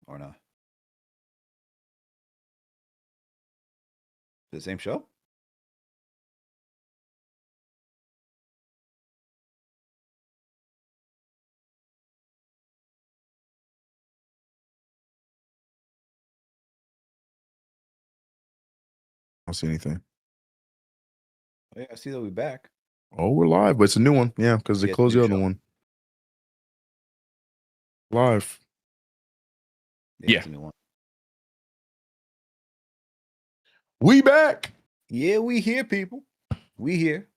or not? The same show? I don't see anything. Oh, yeah, I see that we're back. Oh, we're live, but it's a new one. Yeah, because they closed the other one. Live. Yeah. It's a new one. We back. Yeah, we here, people. We here.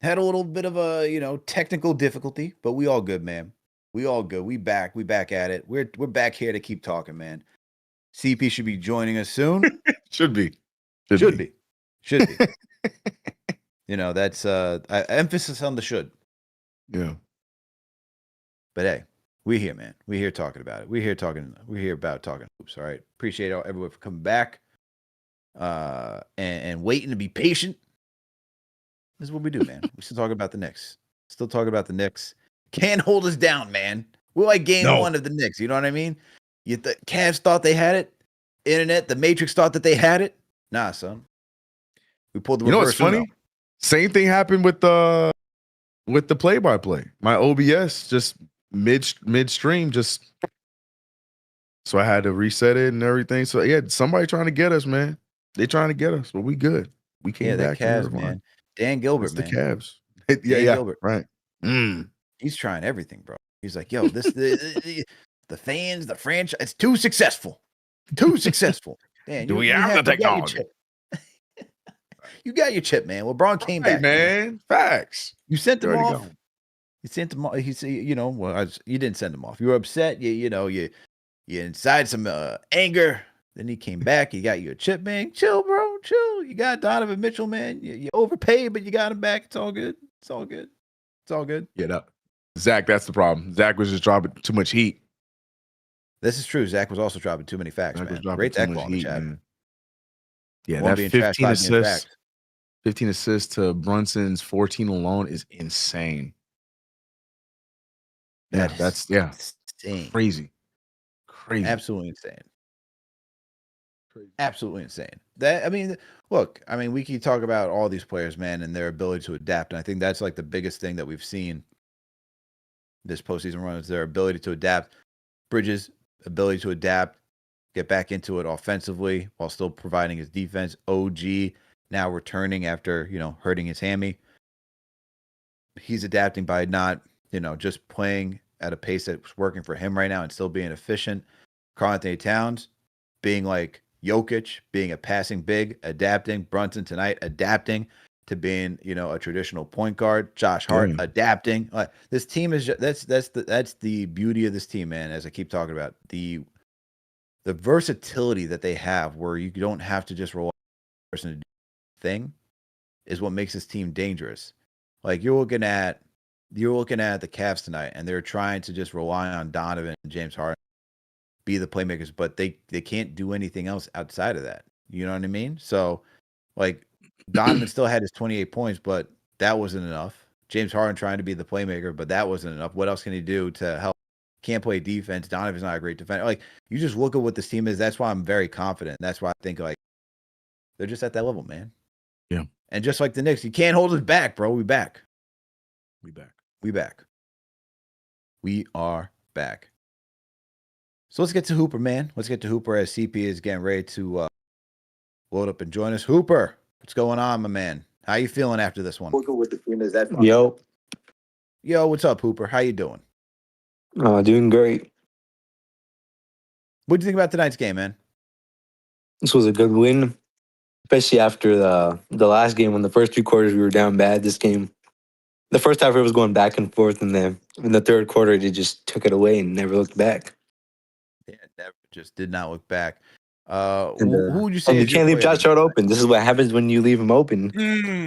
Had a little bit of a, technical difficulty, but we all good, man. We all good. We back. We back at it. We're back here to keep talking, man. CP should be joining us soon. Should be. Should be. That's emphasis on the should. Yeah. But hey, we here, man. We here talking about it. We're here about talking hoops. All right. Appreciate everyone for coming back. And waiting to be patient. This is what we do, man. We still talk about the Knicks. Can't hold us down, man. We're like game one of the Knicks. You know what I mean? The Cavs thought they had it. Internet, the Matrix thought that they had it. Nah, son. We pulled the reverse. You know what's funny? Same thing happened with the play-by-play. My OBS just midstream just, so I had to reset it and everything. So yeah, somebody trying to get us, man. They trying to get us, but we good. We came back. The Cavs, man. Dan Gilbert, man. The Cavs. Gilbert. Right. He's trying everything, bro. He's like, yo, the fans, the franchise, it's too successful. Man, do we have the technology? You got your chip, man. LeBron came back, man. Facts. You sent him off. You sent him off. You didn't send him off. You were upset. You inside some anger. Then he came back. He got you a chip, man. Chill, bro. Chill. You got Donovan Mitchell, man. You overpaid, but you got him back. It's all good. Yeah, Zach, that's the problem. Zach was just dropping too much heat. This is true. Zach was also dropping too many facts, man. Great Zach on the chat. Man. Yeah, that 15 assists to Brunson's 14 alone is insane. That's insane. Crazy. Absolutely insane. Absolutely insane. We can talk about all these players, man, and their ability to adapt. And I think that's like the biggest thing that we've seen this postseason run is their ability to adapt. Bridges' ability to adapt, get back into it offensively while still providing his defense. OG now returning after, hurting his hammy. He's adapting by not, just playing at a pace that's working for him right now and still being efficient. Karl-Anthony Towns being like Jokic, being a passing big, adapting. Brunson tonight adapting to being, a traditional point guard. Josh Hart adapting. This team is that's the beauty of this team, man. As I keep talking about the versatility that they have, where you don't have to just rely on one person to do the thing, is what makes this team dangerous. Like you're looking at the Cavs tonight, and they're trying to just rely on Donovan and James Harden be the playmakers, but they can't do anything else outside of that. You know what I mean? So, like, Donovan still had his 28 points, but that wasn't enough. James Harden trying to be the playmaker, but that wasn't enough. What else can he do to help? Can't play defense. Donovan's not a great defender. Like, you just look at what this team is. That's why I'm very confident. That's why I think, like, they're just at that level, man. Yeah. And just like the Knicks, you can't hold us back, bro. We back. We are back. So let's get to Hooper, man. Let's get to Hooper as CP is getting ready to load up and join us. Hooper, what's going on, my man? How you feeling after this one? Yo, what's up, Hooper? How you doing? Doing great. What do you think about tonight's game, man? This was a good win, especially after the last game when the first 3 quarters we were down bad. This game, the first half it was going back and forth, and then in the third quarter they just took it away and never looked back. Yeah, never just did not look back. Who would you say? And you can't leave Josh Hart open. This is what happens when you leave him open.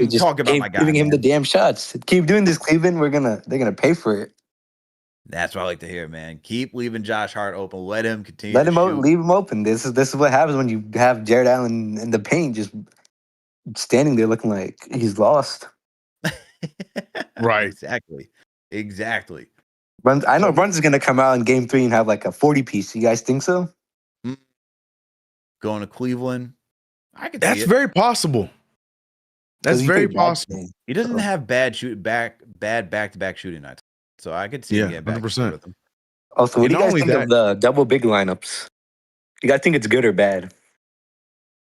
Just talk about my guy, giving him the damn shots. Keep doing this, Cleveland. They're gonna pay for it. That's what I like to hear, man. Keep leaving Josh Hart open. Let him continue. Leave him open. This is what happens when you have Jared Allen in the paint, just standing there looking like he's lost. Right. Exactly. I know Brunson's gonna come out in game 3 and have like a 40 piece. You guys think so? going to Cleveland. I could see That's it. very possible. That's very possible. He doesn't have bad back-to-back shooting nights, so I could see him getting back 100%. with him. Also, what do you guys think of the double big lineups? You guys think it's good or bad?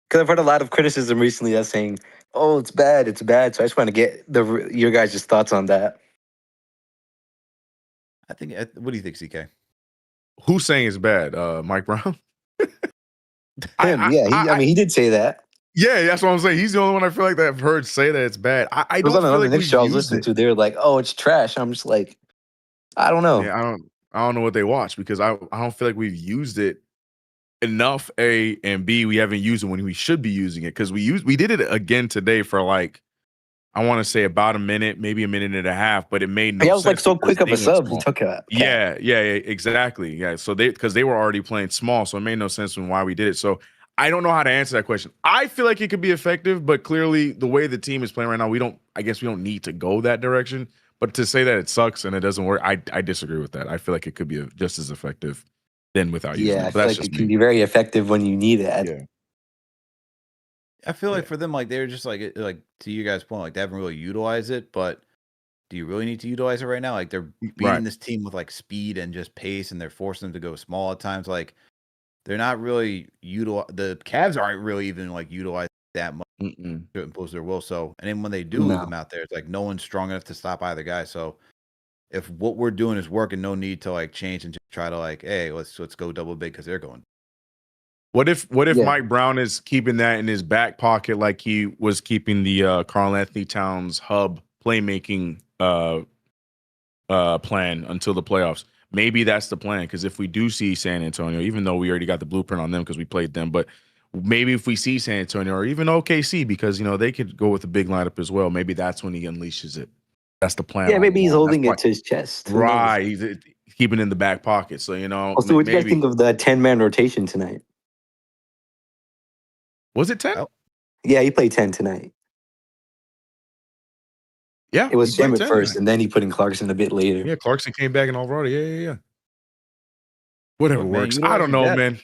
Because I've heard a lot of criticism recently that's saying, "Oh, it's bad, it's bad." So I just want to get your guys' thoughts on that. I think. What do you think, CK? Who's saying it's bad? Mike Brown. I mean, he did say that. Yeah, that's what I'm saying. He's the only one I feel like that I've heard say that it's bad. I don't feel like Knicks show I was listening to. They were like, "Oh, it's trash." I'm just like, I don't know. Yeah, I don't know what they watch because I don't feel like we've used it enough. A and B, we haven't used it when we should be using it because we did it again today for like I want to say about a minute, maybe a minute and a half, but it made no sense. I was like so quick of a sub. He took it. Yeah, exactly. Yeah, so because they were already playing small, so it made no sense when why we did it. So I don't know how to answer that question. I feel like it could be effective, but clearly the way the team is playing right now, I guess we don't need to go that direction. But to say that it sucks and it doesn't work, I disagree with that. I feel like it could be just as effective than without using it. I feel like it can be very effective when you need it. Yeah. I feel like for them, like they're just like to you guys' point, like they haven't really utilized it. But do you really need to utilize it right now? Like they're beating this team with like speed and just pace, and they're forcing them to go small at times. Like they're not really the Cavs aren't really even like utilized that much to impose their will. So, and then when they do leave them out there, it's like no one's strong enough to stop either guy. So, if what we're doing is working, no need to like change and just try to like, hey, let's go double big because they're going. What if Mike Brown is keeping that in his back pocket like he was keeping the Karl Anthony Towns hub playmaking plan until the playoffs? Maybe that's the plan because if we do see San Antonio, even though we already got the blueprint on them because we played them, but maybe if we see San Antonio or even OKC because they could go with a big lineup as well. Maybe that's when he unleashes it. That's the plan. Yeah, maybe he's holding it to his chest. Right, he's keeping it in the back pocket. So Also, what do you guys think of the 10-man rotation tonight? Was it 10? Oh. Yeah, he played 10 tonight. Yeah, it was Sim at first, and then he put in Clarkson a bit later. Yeah, Clarkson came back in Alvarado. Yeah. Whatever works. I don't know, man.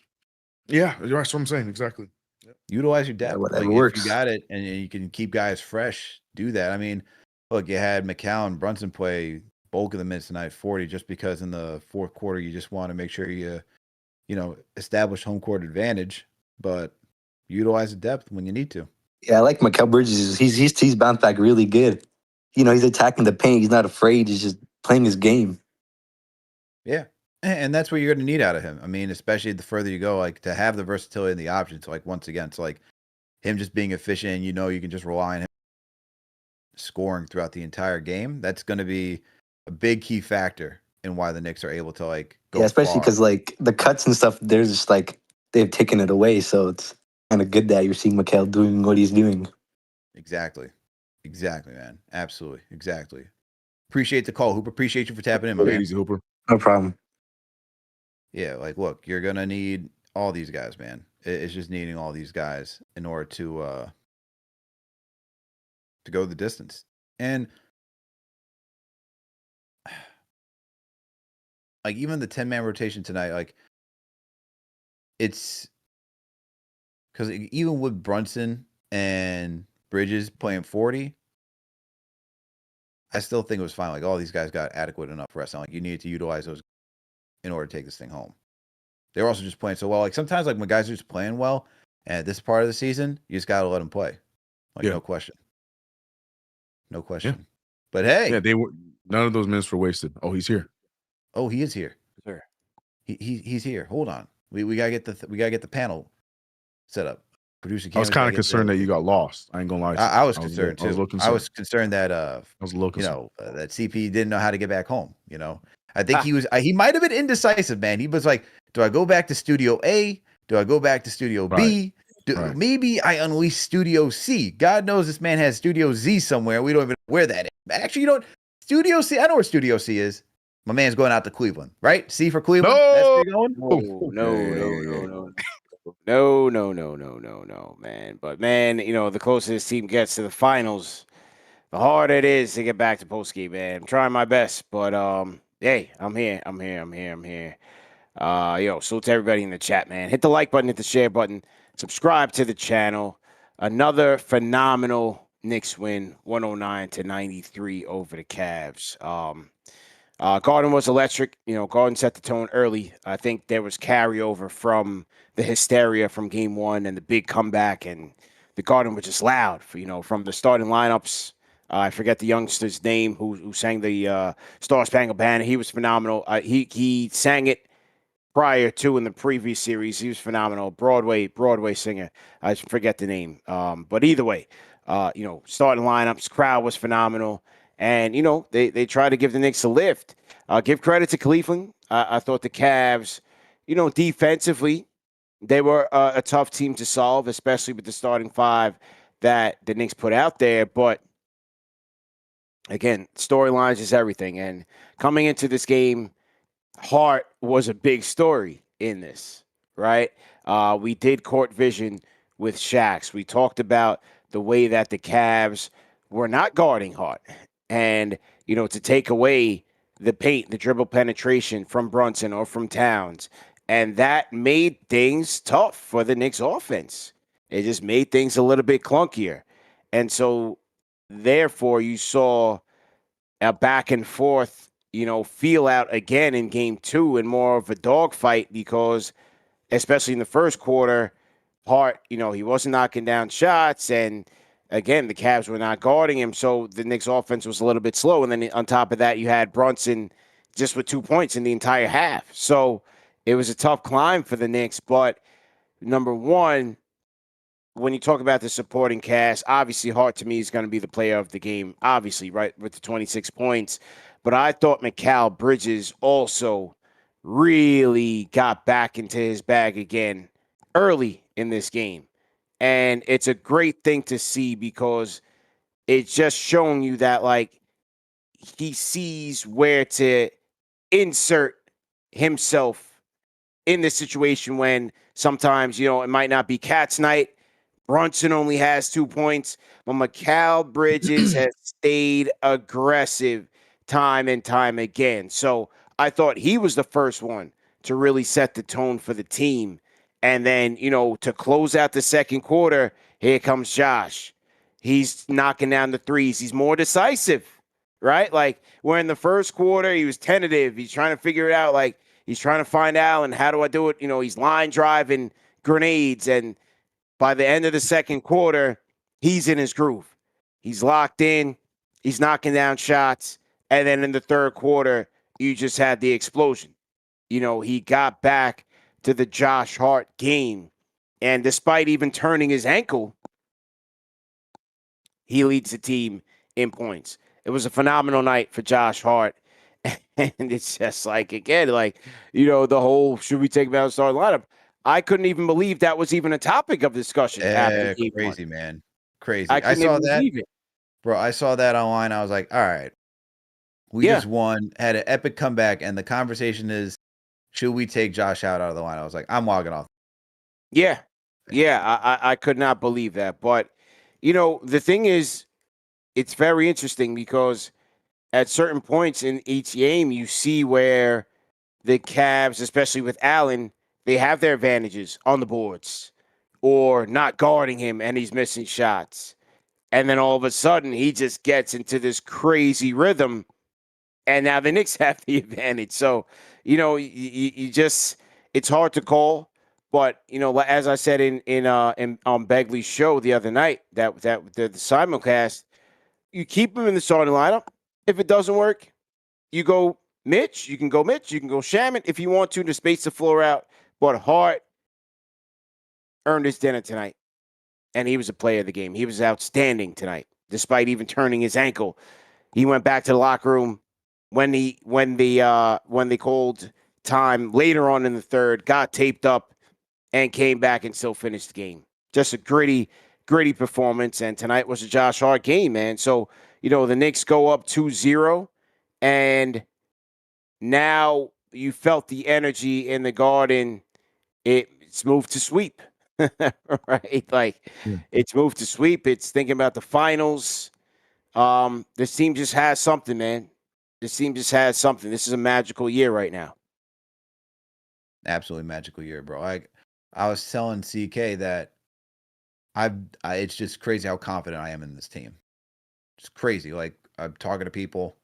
Yeah, that's what I'm saying. Exactly. Yep. Utilize your depth. Whatever works. If you got it, and you can keep guys fresh, do that. I mean, look, you had McCown and Brunson play bulk of the minutes tonight, 40, just because in the fourth quarter you just want to make sure you establish home court advantage, but utilize the depth when you need to. Yeah, I like Mikal Bridges. He's bounced back really good. He's attacking the paint. He's not afraid. He's just playing his game. Yeah, and that's what you're going to need out of him. I mean, especially the further you go, like to have the versatility and the options. Like once again, it's like him just being efficient. You can just rely on him scoring throughout the entire game. That's going to be a big key factor in why the Knicks are able to like go. Yeah, especially because like the cuts and stuff, they're just like they've taken it away. So it's kind of good that you're seeing Mikal doing what he's doing. Exactly, man. Absolutely, exactly. Appreciate the call, Hooper. Appreciate you for tapping in, my man. Easy, Hooper. No problem. Yeah, like look, you're gonna need all these guys, man. It's just needing all these guys in order to go the distance. And like even the 10-man rotation tonight, like it's because even with Brunson and Bridges playing 40, I still think it was fine. Like all these guys got adequate enough rest. And like you needed to utilize those in order to take this thing home. They're also just playing so well. Like sometimes like when guys are just playing well at this part of the season, you just gotta let them play. Like no question. No question. Yeah. But hey. Yeah, none of those minutes were wasted. Oh, he's here. Oh, he is here. Sure. He's here. Hold on. We gotta get the panel set up. Producer I was kind of concerned that you got lost. I ain't gonna lie. I was concerned too. I was concerned that that CP didn't know how to get back home. I think he might have been indecisive, man. He was like, do I go back to Studio A? Do I go back to Studio B? Maybe I unleash Studio C. God knows this man has Studio Z somewhere. We don't even know where that is. Actually, Studio C. I know where Studio C is. My man's going out to Cleveland, right? C for Cleveland. No, that's where you're going? No, man. But man, the closer this team gets to the finals, the harder it is to get back to postgame, man. I'm trying my best, but hey, I'm here. Salute to everybody in the chat, man. Hit the like button, hit the share button. subscribe to the channel. Another phenomenal Knicks win, 109-93 over the Cavs. Garden was electric. Garden set the tone early. I think there was carryover from the hysteria from game one and the big comeback, and the Garden was just loud. From the starting lineups. I forget the youngster's name who sang the Star Spangled Banner. He was phenomenal. He sang it prior to in the previous series. He was phenomenal. Broadway singer. I forget the name. But either way, starting lineups, crowd was phenomenal. And, they tried to give the Knicks a lift. Give credit to Cleveland. I thought the Cavs, defensively, they were a tough team to solve, especially with the starting five that the Knicks put out there. But again, storylines is everything. And coming into this game, Hart was a big story in this, right? We did court vision with Shax. We talked about the way that the Cavs were not guarding Hart. And, to take away the paint, the dribble penetration from Brunson or from Towns. And that made things tough for the Knicks offense. It just made things a little bit clunkier. And so, therefore, you saw a back and forth, feel out again in game two and more of a dogfight because, especially in the first quarter, Hart, he wasn't knocking down shots. And again, the Cavs were not guarding him. So the Knicks offense was a little bit slow. And then on top of that, you had Brunson just with 2 points in the entire half. So it was a tough climb for the Knicks. But number one, when you talk about the supporting cast, obviously Hart to me is going to be the player of the game, obviously, right, with the 26 points. But I thought Mikal Bridges also really got back into his bag again early in this game. And it's a great thing to see because it's just showing you that, he sees where to insert himself in this situation when sometimes, it might not be Cat's night. Brunson only has 2 points, but Mikal Bridges has stayed aggressive time and time again. So I thought he was the first one to really set the tone for the team. And then, to close out the second quarter, here comes Josh. He's knocking down the threes. He's more decisive, right? Where in the first quarter, he was tentative. He's trying to figure it out. He's trying to find out, and how do I do it? He's line driving grenades, and by the end of the second quarter, he's in his groove. He's locked in. He's knocking down shots. And then in the third quarter, you just had the explosion. He got back to the Josh Hart game. And despite even turning his ankle, he leads the team in points. It was a phenomenal night for Josh Hart. And it's just again, the whole should we take him out of the starting lineup? I couldn't even believe that was even a topic of discussion. Crazy, man. Crazy. I saw that. Bro, I saw that online. I was like, all right. We just won, had an epic comeback, and the conversation is, should we take Josh out of the line? I was like, I'm logging off. Yeah. I could not believe that. But, the thing is, it's very interesting because at certain points in each game, you see where the Cavs, especially with Allen, they have their advantages on the boards or not guarding him and he's missing shots. And then all of a sudden, he just gets into this crazy rhythm. And now the Knicks have the advantage. So, you just, it's hard to call. But, as I said in on Begley's show the other night, that the simulcast, you keep him in the starting lineup. If it doesn't work, you go Mitch. You can go Mitch. You can go Shaman if you want to space the floor out. But Hart earned his dinner tonight, and he was a player of the game. He was outstanding tonight, despite even turning his ankle. He went back to the locker room when they called time later on in the third, got taped up, and came back and still finished the game. Just a gritty performance, and tonight was a Josh Hart game, man. So, the Knicks go up 2-0, and now you felt the energy in the Garden. It's moved to sweep, right? It's moved to sweep. It's thinking about the finals. This team just has something, man. This team just has something. This is a magical year right now. Absolutely magical year, bro. I was telling CK that it's just crazy how confident I am in this team. It's crazy. Like, I'm talking to people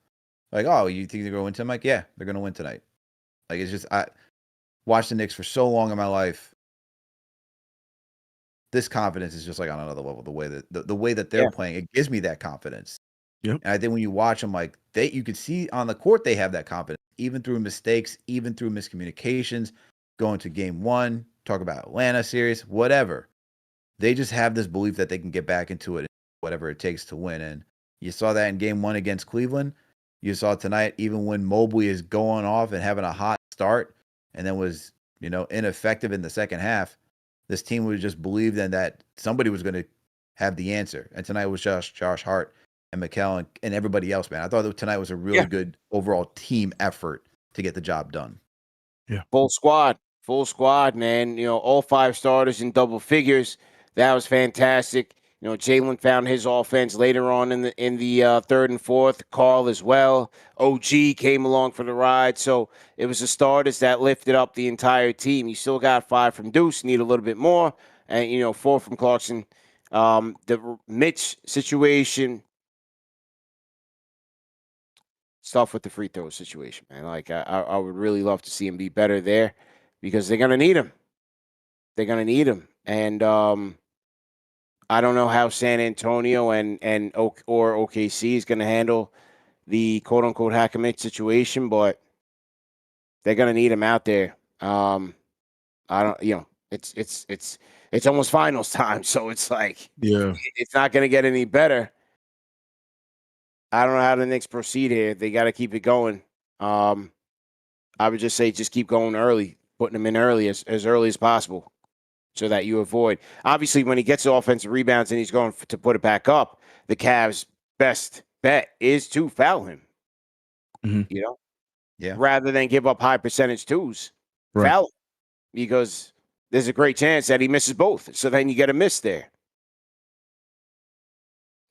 like, oh, you think they're going to win tonight? I'm like, yeah, they're going to win tonight. Like, it's just, I watched the Knicks for so long in my life. This confidence is just like on another level. The way that the way that they're playing, it gives me that confidence. Yep. And I think when you watch them, like you can see on the court, they have that confidence, even through mistakes, even through miscommunications, going to game one, talk about Atlanta series, whatever. They just have this belief that they can get back into it, whatever it takes to win. And you saw that in game one against Cleveland. You saw tonight, even when Mobley is going off and having a hot start and then was, ineffective in the second half, this team would just believe then that somebody was going to have the answer. And tonight was Josh Hart and Mikal and everybody else, man. I thought that tonight was a really good overall team effort to get the job done. Yeah. Full squad, man. All 5 starters in double figures. That was fantastic. Jalen found his offense later on in the third and fourth. Carl as well. OG came along for the ride. So it was the starters that lifted up the entire team. You still got 5 from Deuce, need a little bit more, and 4 from Clarkson. The Mitch situation, stuff with the free throw situation, man. Like I would really love to see him be better there because they're gonna need him. They're gonna need him, and I don't know how San Antonio or OKC is gonna handle the quote unquote hack and Mitch situation, but they're gonna need him out there. I don't, it's almost finals time, so it's like it's not gonna get any better. I don't know how the Knicks proceed here. They got to keep it going. I would just say just keep going early, putting them in early as early as possible so that you avoid. Obviously, when he gets the offensive rebounds and he's going to put it back up, the Cavs' best bet is to foul him, rather than give up high percentage twos. Right. Foul him because there's a great chance that he misses both. So then you get a miss there.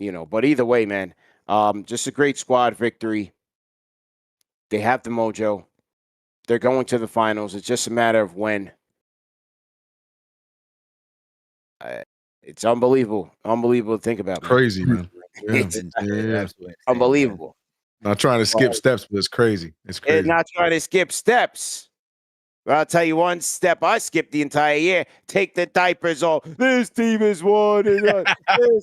But either way, man, just a great squad victory. They have the mojo. They're going to the finals. It's just a matter of when. It's unbelievable. Unbelievable to think about. Crazy, man. It's absolutely unbelievable. Not trying to skip steps, but it's crazy. It's crazy. And not trying to skip steps. But I'll tell you one step I skipped the entire year. Take the diapers off. This team is one. This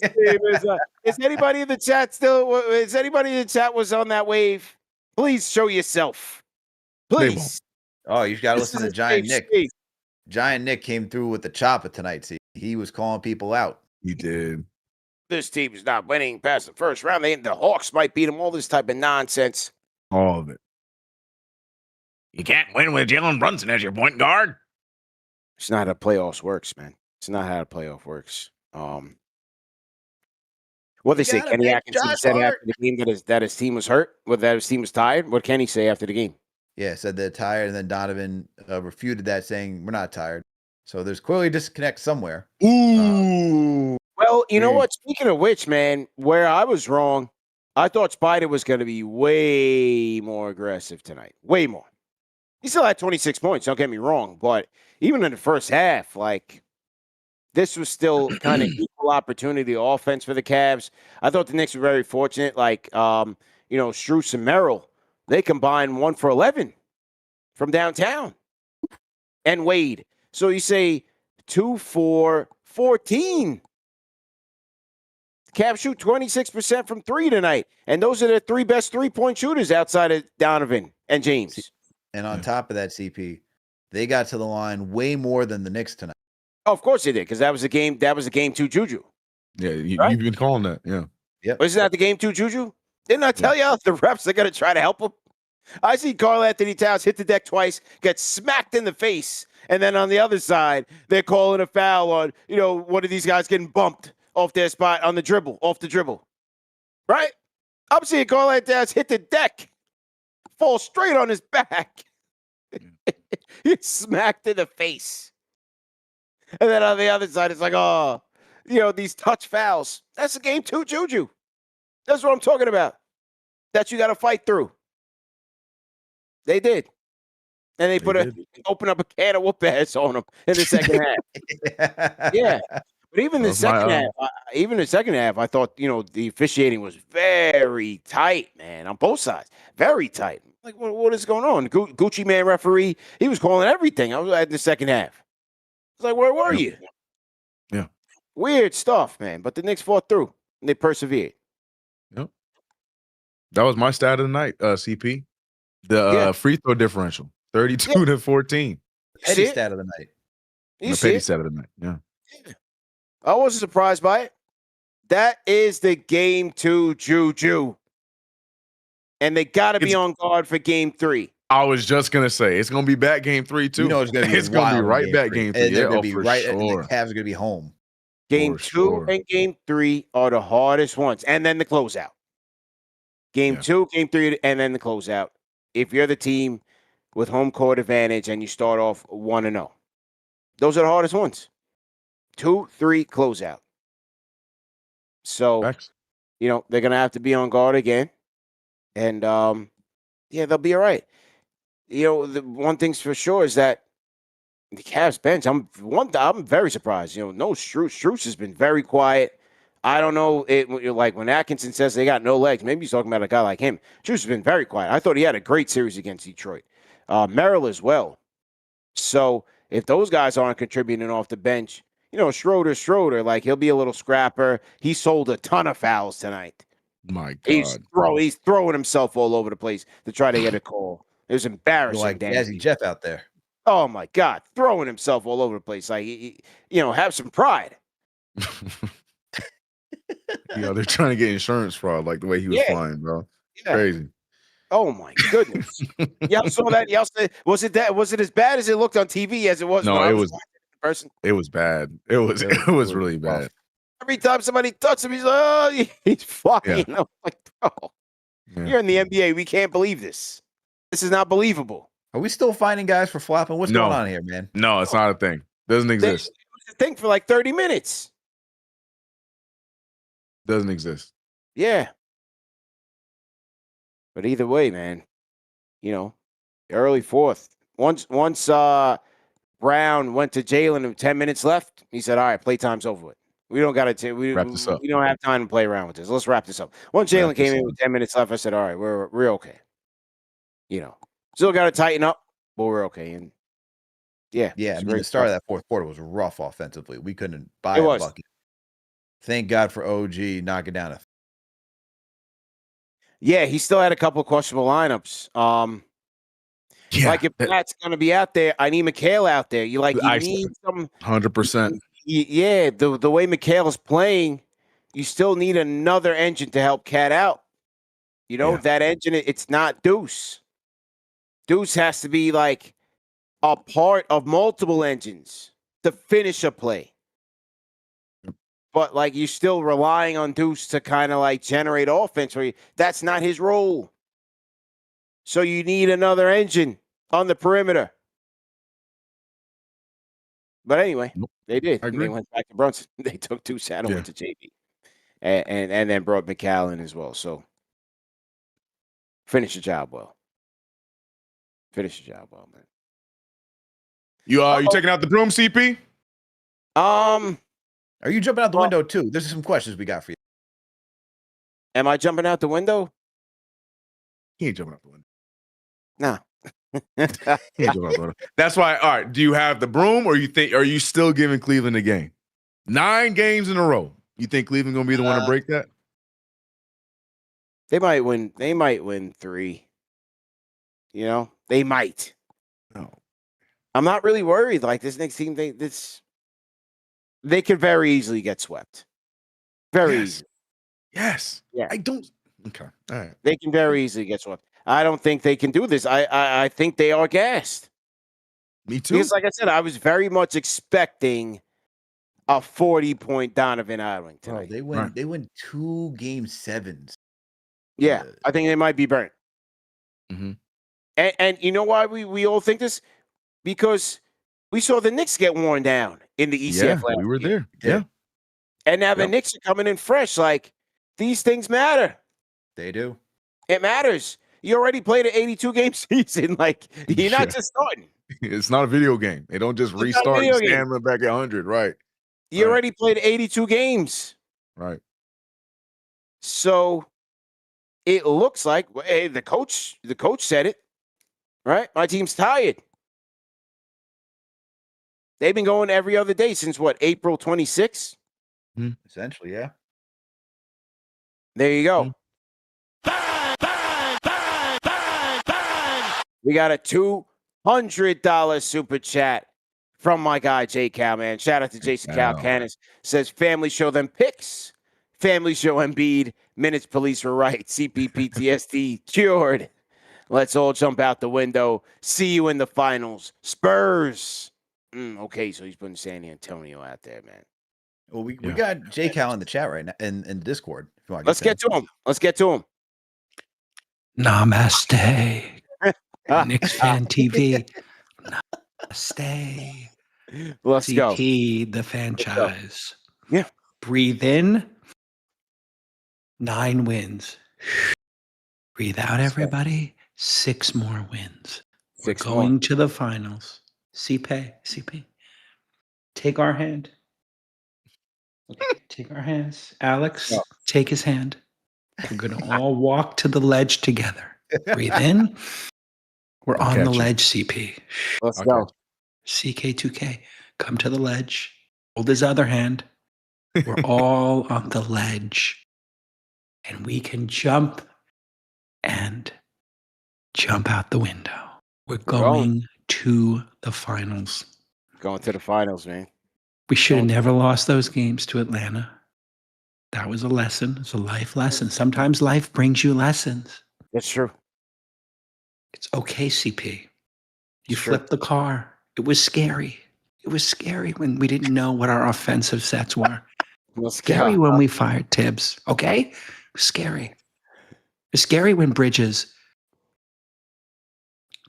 team is one. Is anybody in the chat still? Is anybody in the chat was on that wave? Please show yourself. Please. Oh, you got to listen to Giant Nick. State. Giant Nick came through with the chopper tonight. See, he was calling people out. He did. This team is not winning past the first round. The Hawks might beat them. All this type of nonsense. All of it. You can't win with Jalen Brunson as your point guard. It's not how playoffs works, man. It's not how the playoff works. What they say, Kenny Atkinson said after the game that his team was hurt, that his team was tired. What can he say after the game? Yeah, said they're tired, and then Donovan refuted that, saying we're not tired. So there's clearly a disconnect somewhere. Ooh. Well, you know what? Speaking of which, man, where I was wrong, I thought Spider was going to be way more aggressive tonight. Way more. He still had 26 points, don't get me wrong. But even in the first half, like, this was still kind of equal opportunity offense for the Cavs. I thought the Knicks were very fortunate. Like, Strus and Merrill, they combined 1 for 11 from downtown. And Wade. So you say 2 for 14. Cavs shoot 26% from 3 tonight. And those are the 3 best 3-point shooters outside of Donovan and James. And on top of that, CP, they got to the line way more than the Knicks tonight. Oh, of course they did, because that was a game 2 Juju. Yeah, you've been calling that. Yeah. Yep. Wasn't that the game 2 Juju? Didn't I tell you the refs are going to try to help him? I see Karl Anthony Towns hit the deck twice, get smacked in the face, and then on the other side, they're calling a foul on, one of these guys getting bumped off their spot on the dribble, off the dribble. Right? I'm seeing Karl Anthony Towns hit the deck, fall straight on his back. He's smacked in the face. And then on the other side, it's like, these touch fouls. That's a game 2 Juju. That's what I'm talking about. That you got to fight through. They did. and they open up a can of whoop ass on them in the second half. Yeah, but even the second half, I thought the officiating was very tight, man, on both sides, very tight. Like, what is going on? Gucci Man referee, he was calling everything. I was at the second half. I was like, where were you? Yeah, weird stuff, man. But the Knicks fought through and they persevered. Yep. That was my stat of the night, CP. The free throw differential, 32 to 14. Petty stat of the night. The petty stat of the night. Yeah. I wasn't surprised by it. That is the game 2 juju. And they got to be on guard for game 3. I was just going to say, it's going to be back game 3, too. You know it's going to be it's going to be right back game 3. And they're going to be right, sure. and the Cavs are going to be home. Game 2 and game 3 are the hardest ones. And then the closeout. Game 2, game 3, and then the closeout. If you're the team with home court advantage and you start off 1-0. Those are the hardest ones. 2, 3, closeout. So, they're going to have to be on guard again. And, they'll be all right. The one thing's for sure is that the Cavs bench, I'm very surprised. No Strus. Strus has been very quiet. I don't know. Like when Atkinson says they got no legs, maybe he's talking about a guy like him. Strus has been very quiet. I thought he had a great series against Detroit. Merrill as well. So if those guys aren't contributing off the bench, Schroeder, like he'll be a little scrapper. He sold a ton of fouls tonight. My God. He's throwing himself all over the place to try to get a call. It was embarrassing. Like Jazzy Jeff out there. Oh my God, throwing himself all over the place. Like, have some pride. They're trying to get insurance fraud, like the way he was flying, bro. Yeah. Crazy. Oh my goodness. Y'all saw that? Y'all said, was it as bad as it looked on TV as it was? No, when it was. Person. It was bad. It was really bad. Every time somebody touched him, he's like, oh, he's flying. Yeah. I'm like, bro, you're in the NBA. We can't believe this. This is not believable. Are we still finding guys for flopping? What's going on here, man? No, it's not a thing. Doesn't exist. It was a thing for like 30 minutes. Doesn't exist. Yeah. But either way, man, early fourth. Once Brown went to Jalen with 10 minutes left, he said, all right, playtime's over with. We don't got to wrap this up. We don't have time to play around with this. Let's wrap this up. Once Jalen came in with 10 minutes left, I said, all right, we're okay. Still got to tighten up, but we're okay. And I mean, the start of that fourth quarter was rough offensively. We couldn't buy a bucket. Thank God for OG knocking down a. Yeah, he still had a couple of questionable lineups. Like if Pat's going to be out there, I need McHale out there. You need some 100%. Yeah, the way McHale's playing, you still need another engine to help Cat out. That engine, it's not Deuce. Deuce has to be like a part of multiple engines to finish a play. But like you're still relying on Deuce to kind of like generate offense for you. That's not his role. So you need another engine on the perimeter. But anyway, they did. They went back to Brunson. They took Deuce out and went to JB. And then brought McAllen as well. So finish the job well. Finish the job well, man. You checking out the broom, CP? Are you jumping out the window too? There's some questions we got for you. Am I jumping out the window? He ain't jumping out the window. No. That's why. All right. Do you have the broom, or are you still giving Cleveland a game? 9 games in a row. You think Cleveland gonna be the one to break that? They might win. They might win 3. They might. No, I'm not really worried. Like this next team, they could very easily get swept. Very easy. Yes. Yeah. I don't. Okay. All right. They can very easily get swept. I don't think they can do this. I think they are gassed. Me too. Because, like I said, I was very much expecting a 40-point Donovan Idling tonight. They win 2 game 7s. Yeah, I think they might be burnt. Mm-hmm. And you know why we all think this? Because we saw the Knicks get worn down in the ECF last we were year. there. Yeah. And now the Knicks are coming in fresh. Like, these things matter. They do. It matters. You already played an 82 game season. Like you're not just starting. It's not a video game. They don't just It's not a restart and video game. stamina back at 100. Right. You Right. already played 82 games. Right. So it looks like hey, the coach said it, right? My team's tired. They've been going every other day since what, April 26th? Essentially, yeah. There you go. We got a $200 super chat from my guy Jay Cal, man. Shout out to Jason Cal Canis. Says family show them picks. Family show Embiid. Minutes police were right. CPPTSD cured. Let's all jump out the window. See you in the finals. Spurs. Okay, so he's putting San Antonio out there, man. Well, we got Jay Cal in the chat right now in Discord. If you want Let's get to him. Let's get to him. Namaste. KnicksFanTV. Namaste. Let's go. CP, the franchise. Yeah. Breathe in. 9 wins. Breathe out, everybody. 6 more wins. We're going to the finals. CP. Take our hand. Okay, take our hands. Alex, take his hand. We're going to all walk to the ledge together. Breathe in. We're on the ledge, CP. Let's go. CK2K, come to the ledge. Hold his other hand. We're all on the ledge. And we can jump and jump out the window. We're going to the finals. Going to the finals, man. We should have never lost those games to Atlanta. That was a lesson. It's a life lesson. Sometimes life brings you lessons. That's true. It's okay, CP. You flipped the car. It was scary. It was scary when we didn't know what our offensive sets were. It was scary when we fired Tibbs. Okay? It was scary. It was scary when Bridges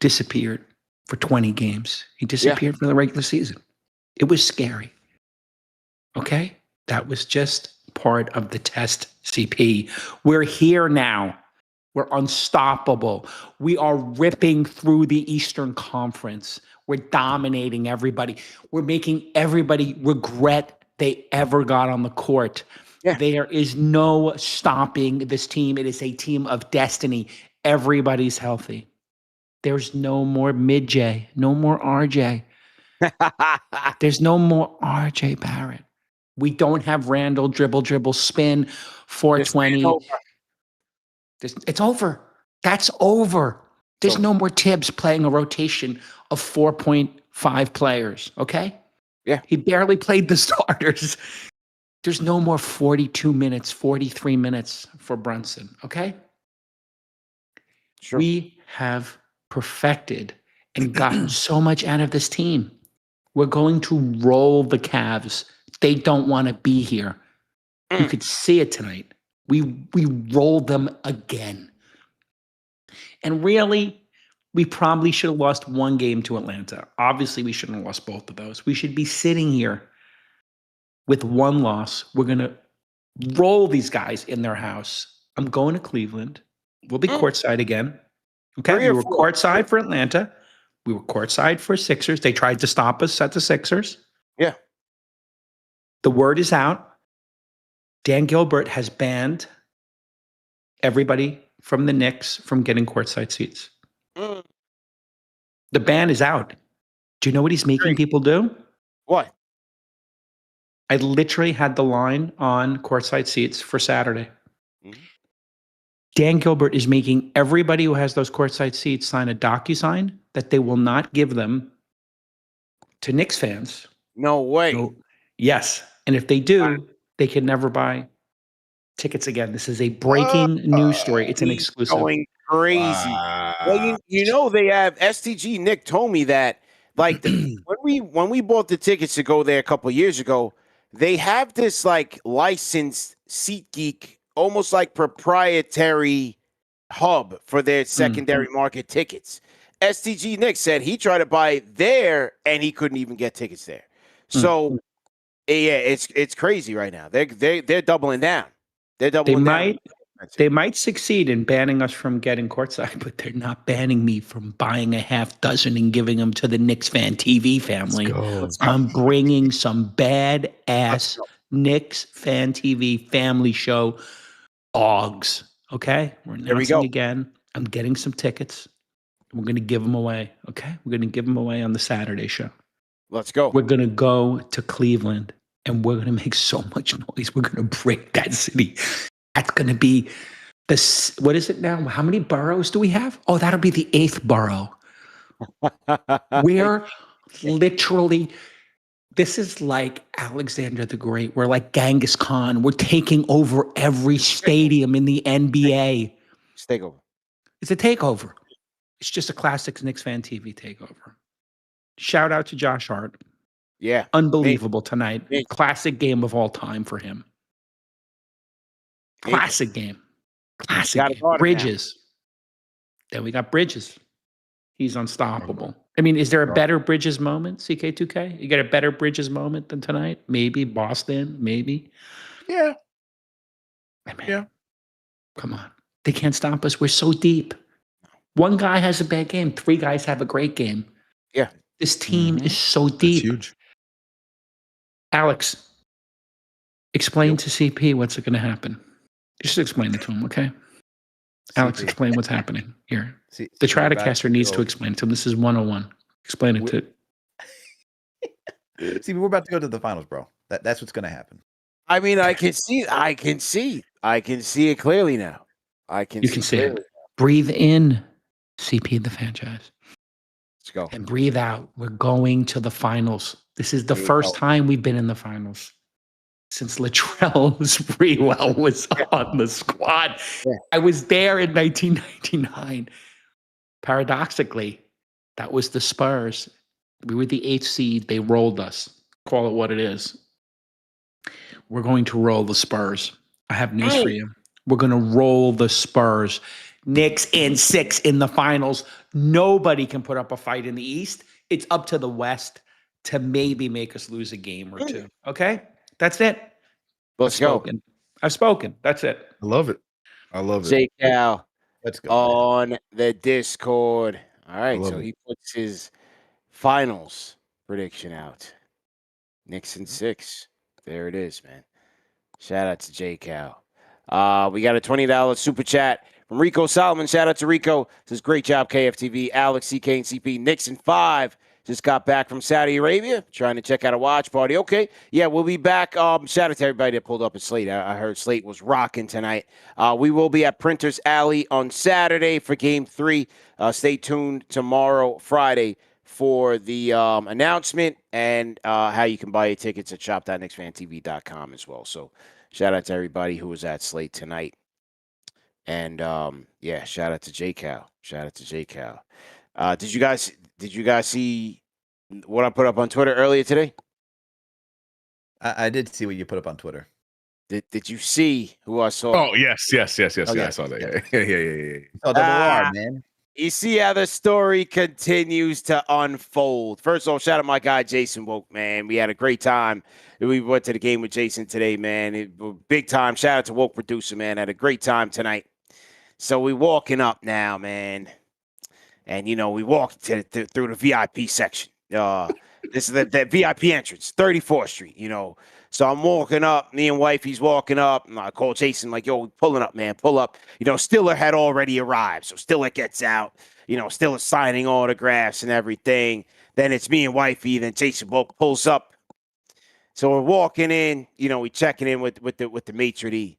disappeared for 20 games. He disappeared for the regular season. It was scary. Okay? That was just part of the test, CP. We're here now. We're unstoppable. We are ripping through the Eastern Conference. We're dominating everybody. We're making everybody regret they ever got on the court. Yeah. There is no stopping this team. It is a team of destiny. Everybody's healthy. There's no more mid-J, no more RJ. There's no more RJ Barrett. We don't have Randall dribble, spin, 420. It's over. That's over. There's no more Tibbs playing a rotation of 4.5 players, okay? Yeah. He barely played the starters. There's no more 42 minutes, 43 minutes for Brunson, okay? Sure. We have perfected and gotten so much out of this team. We're going to roll the Cavs. They don't want to be here. You could see it tonight. We rolled them again. And really, we probably should have lost one game to Atlanta. Obviously, we shouldn't have lost both of those. We should be sitting here with one loss. We're going to roll these guys in their house. I'm going to Cleveland. We'll be courtside again. Okay, we were courtside for Atlanta. We were courtside for Sixers. They tried to stop us at the Sixers. Yeah. The word is out. Dan Gilbert has banned everybody from the Knicks from getting courtside seats. The ban is out. Do you know what he's making people do? What? I literally had the line on courtside seats for Saturday. Dan Gilbert is making everybody who has those courtside seats sign a DocuSign that they will not give them to Knicks fans. No way. So, yes. And if they do, they can never buy tickets again. This is a breaking news story. It's an exclusive. Going crazy. Well, you know they have STG. Nick told me that like when we bought the tickets to go there a couple of years ago, they have this like licensed SeatGeek, almost like proprietary hub for their secondary market tickets. STG Nick said he tried to buy there and he couldn't even get tickets there. So yeah, it's crazy right now. They're doubling down. They're doubling down. They might succeed in banning us from getting courtside, but they're not banning me from buying a half dozen and giving them to the KnicksFanTV family. Go. I'm bringing some badass KnicksFanTV family show dogs. Okay, we're we announcing go. again. I'm getting some tickets. We're going to give them away. Okay, we're going to give them away on the Saturday show. Let's go. We're going to go to Cleveland and we're going to make so much noise. We're going to break that city. That's going to be this. What is it now? How many boroughs do we have? Oh, that'll be the 8th borough. We're literally, this is like Alexander the Great. We're like Genghis Khan. We're taking over every stadium in the NBA. Let's take over. It's a takeover. It's just a classic Knicks Fan TV takeover. Shout out to Josh Hart. Yeah. Unbelievable tonight. Me. Classic game of all time for him. Classic game. Classic game. Bridges. Then we got Bridges. He's unstoppable. I mean, is there a better Bridges moment, CK2K? You got a better Bridges moment than tonight? Maybe Boston, maybe. Yeah. I mean, Yeah. come on. They can't stop us. We're so deep. One guy has a bad game. 3 guys have a great game. Yeah. This team is so That's deep. huge. Alex, explain to CP what's going to happen. Just explain it to him, okay? Alex, explain what's happening here. The Stratocaster needs to explain it to him. This is 101. Explain it to. See, we're about to go to the finals, bro. That's what's going to happen. I mean, I can see it clearly now. You can see it. Breathe in, CP the franchise. Let's go. And breathe out. We're going to the finals. This is the first time we've been in the finals since Latrell Sprewell was on the squad. Yeah. I was there in 1999. Paradoxically, that was the Spurs. We were the 8th seed. They rolled us. Call it what it is. We're going to roll the Spurs. I have news for you. We're going to roll the Spurs. Knicks in 6 in the finals. Nobody can put up a fight in the East. It's up to the West to maybe make us lose a game or two. Okay? That's it. Let's go. I've spoken. That's it. I love it. I love it. Jake Cal Let's go. on the Discord. All right, so it. he puts his finals prediction out. Knicks in 6. There it is, man. Shout out to J Cal. We got a $20 super chat from Rico Solomon. Shout out to Rico. Says great job, KFTV. Alex, CK, and CP. Knicks in 5. Just got back from Saudi Arabia, trying to check out a watch party. Okay, yeah, we'll be back. Shout out to everybody that pulled up at Slate. I heard Slate was rocking tonight. We will be at Printers Alley on Saturday for Game 3. Stay tuned tomorrow, Friday, for the announcement and how you can buy your tickets at shop.knicksfantv.com as well. So shout out to everybody who was at Slate tonight. And, yeah, shout out to J-Cal. Shout out to J-Cal. Did you guys see what I put up on Twitter earlier today? I did see what you put up on Twitter. Did you see who I saw? Oh, yes. Oh, Yeah, I saw that. Yeah. Oh, double R, man. You see how the story continues to unfold. First of all, shout out my guy Jason Woke, man. We had a great time. We went to the game with Jason today, man. Big time. Shout out to Woke Producer, man. Had a great time tonight. So we walking up now, man. And, we walked through the VIP section. This is the VIP entrance, 34th Street, So I'm walking up. Me and wifey's walking up. And I call Jason like, yo, pulling up, man. Pull up. Stiller had already arrived. So Stiller gets out. Stiller signing autographs and everything. Then it's me and wifey. Then Jason Woke pulls up. So we're walking in. We checking in with the maitre d'.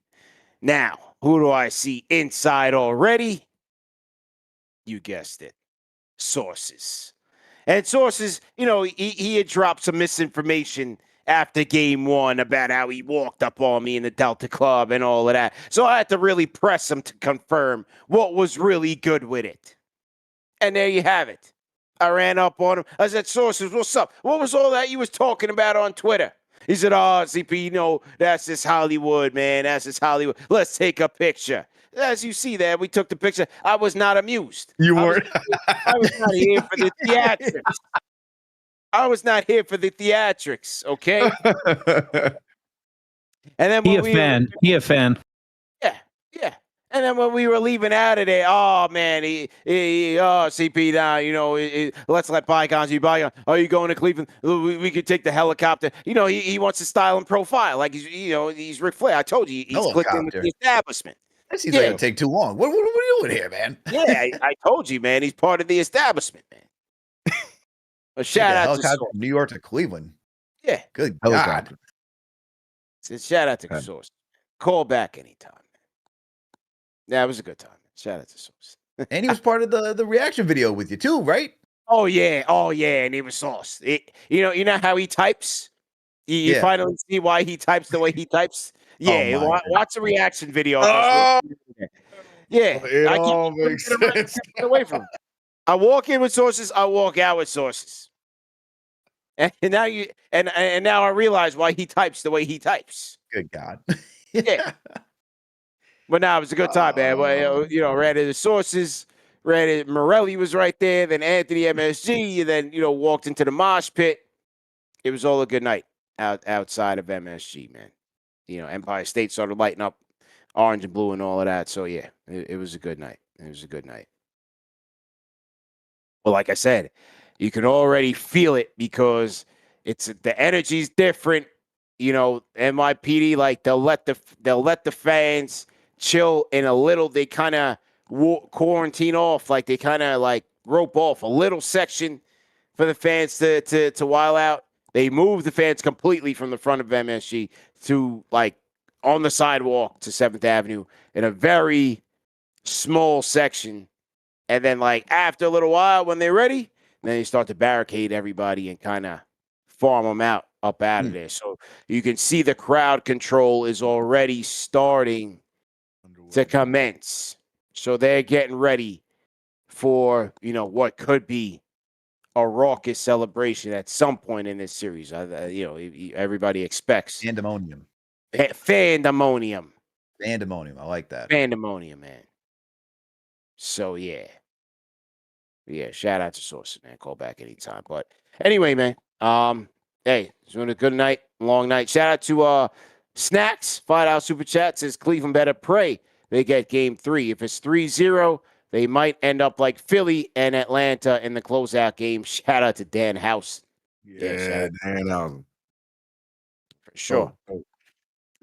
Now, who do I see inside already? You guessed it. Sources. And Sources, he had dropped some misinformation after game 1 about how he walked up on me in the Delta Club and all of that. So I had to really press him to confirm what was really good with it. And there you have it. I ran up on him. I said, Sources, what's up? What was all that you was talking about on Twitter? He said, CP, that's just Hollywood, man. That's just Hollywood. Let's take a picture. As you see there, we took the picture. I was not amused. You weren't? I was not here for the theatrics. I was not here for the theatrics, okay? And then He a fan. Yeah. And then when we were leaving out of there, oh man, CP now, let's let bygones be bygones. Are you going to Cleveland? We could take the helicopter. He wants to style and profile like he's Ric Flair. I told you he's clicked in with the establishment. That seems like it'll take too long. What are we doing here, man? Yeah, I told you, man. He's part of the establishment, man. A shout out to from New York to Cleveland. Yeah, good God. Shout out to Source. Call back anytime. Yeah, it was a good time. Shout out to Sauce. And he was part of the reaction video with you too, right? Oh yeah, and he was Sauce. You know how he types? You finally see why he types the way he types? Yeah, watch the reaction video. Yeah. It all makes sense. Get away from him. I walk in with sources, I walk out with sources. And now now I realize why he types the way he types. Good God. Yeah. But now it was a good time, man. Well, ran into sources, ran into Morelli was right there, then Anthony MSG, and then walked into the mosh pit. It was all a good night outside of MSG, man. Empire State started lighting up orange and blue and all of that. So yeah, it was a good night. It was a good night. Well, like I said, you can already feel it because the energy's different. NYPD, like they'll let the fans chill in a little. They kind of quarantine off, like they kind of like rope off a little section for the fans to while out. They move the fans completely from the front of MSG to like on the sidewalk to 7th Avenue in a very small section. And then like after a little while, when they're ready, then they start to barricade everybody and kind of farm them out of there. So you can see the crowd control is already starting to commence. So they're getting ready for, what could be a raucous celebration at some point in this series. Everybody expects. Pandemonium. Fandemonium. I like that. Pandemonium, man. So, yeah. Yeah, shout out to Sources, man. Call back anytime. But anyway, man, hey, it's been a good night, long night. Shout out to Snacks, $5 super chat, says Cleveland better pray they get game 3. If it's 3-0, they might end up like Philly and Atlanta in the closeout game. Shout out to Dan Hausen. Yeah, Dan Hausen. For sure.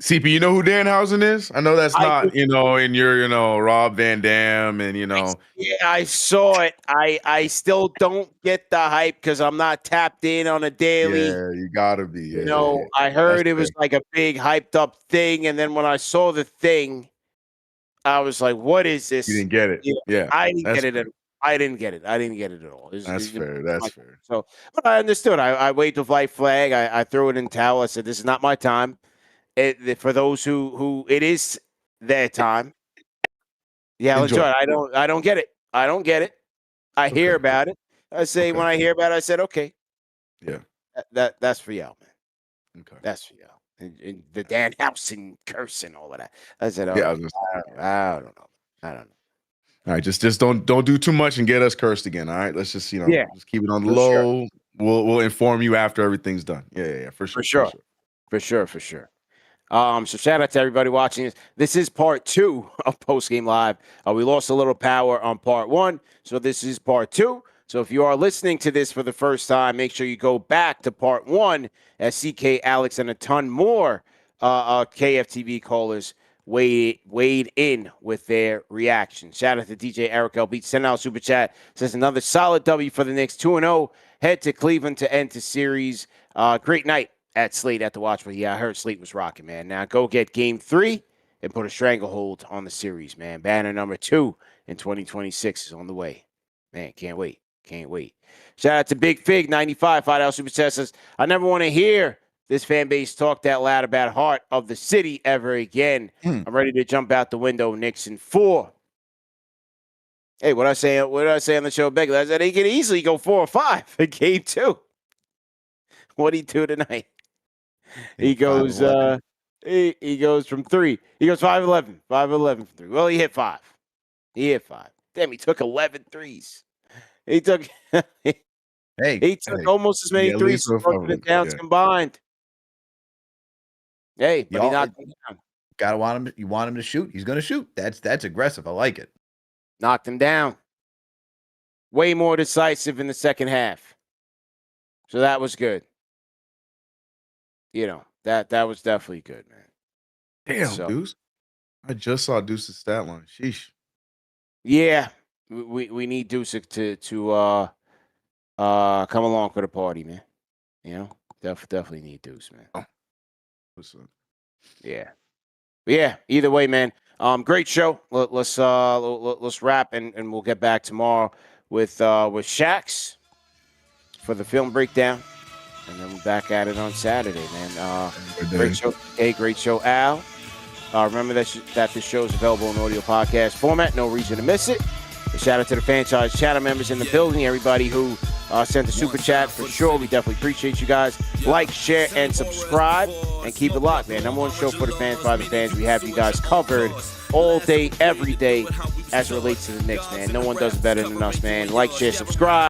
CP, you know who Dan Hausen is? I know that's not, in your, Rob Van Dam and, Yeah, I saw it. I still don't get the hype because I'm not tapped in on a daily. Yeah, you gotta be. I heard it was like a big hyped up thing. And then when I saw the thing, I was like, what is this? You didn't get it. Yeah. I didn't get it. I didn't get it. I didn't get it at all. That's fair. That's fair. So, but I understood. I waved the white flag. I threw it in towel. I said, this is not my time. For those who it is their time. Yeah, enjoy it. I don't get it. I don't get it. I hear about it. I say when I hear about it, I said, okay. Yeah. That's for y'all, man. Okay. That's for y'all. And the Dan Hausen curse and all of that. I said, I don't know. I don't know. All right, just don't do too much and get us cursed again. All right, let's just just keep it on the low. Sure. We'll inform you after everything's done. Yeah, for sure. For sure. So shout out to everybody watching this. This is part 2 of Post Game Live. We lost a little power on part 1, so this is part 2. So if you are listening to this for the first time, make sure you go back to part 1 as CK, Alex, and a ton more KFTV callers weighed in with their reaction. Shout out to DJ Eric L. Beats, $10 super chat. Says another solid W for the Knicks, 2-0. Head to Cleveland to end the series. Great night at Slate at the watch. But yeah, I heard Slate was rocking, man. Now go get game 3 and put a stranglehold on the series, man. Banner number 2 in 2026 is on the way. Man, can't wait. Shout out to Big Fig 95, $5 super chat. Says, I never want to hear this fan base talk that loud about heart of the city ever again. I'm ready to jump out the window. Knicks in 4. Hey, what did I say on the show, Begley? I said he can easily go 4 or 5 in game 2. What did he do tonight? He goes he goes from 3. He goes 5-11. 5-11 from 3. Well, he hit 5. Damn, he took 11 threes. He took almost as many threes as the Downs combined. Hey, but he knocked him down. You want him to shoot. He's going to shoot. That's aggressive. I like it. Knocked him down. Way more decisive in the second half. So that was good. You know, that was definitely good, man. Damn, Deuce. I just saw Deuce's stat line. Sheesh. Yeah. We need Deuce to come along for the party, man. You know, definitely need Deuce, man. Oh. What's up? Yeah. But yeah, either way, man. Great show. Let's wrap and we'll get back tomorrow with Shax for the film breakdown. And then we're back at it on Saturday, man. Great show. Hey, great show, Al. Remember that this show is available in audio podcast format. No reason to miss it. A shout out to the franchise channel members in the building. Everybody who sent the super chat, for sure. We definitely appreciate you guys. Like, share, and subscribe. And keep it locked, man. Number one show for the fans, by the fans. We have you guys covered all day, every day, as it relates to the Knicks, man. No one does it better than us, man. Like, share, subscribe.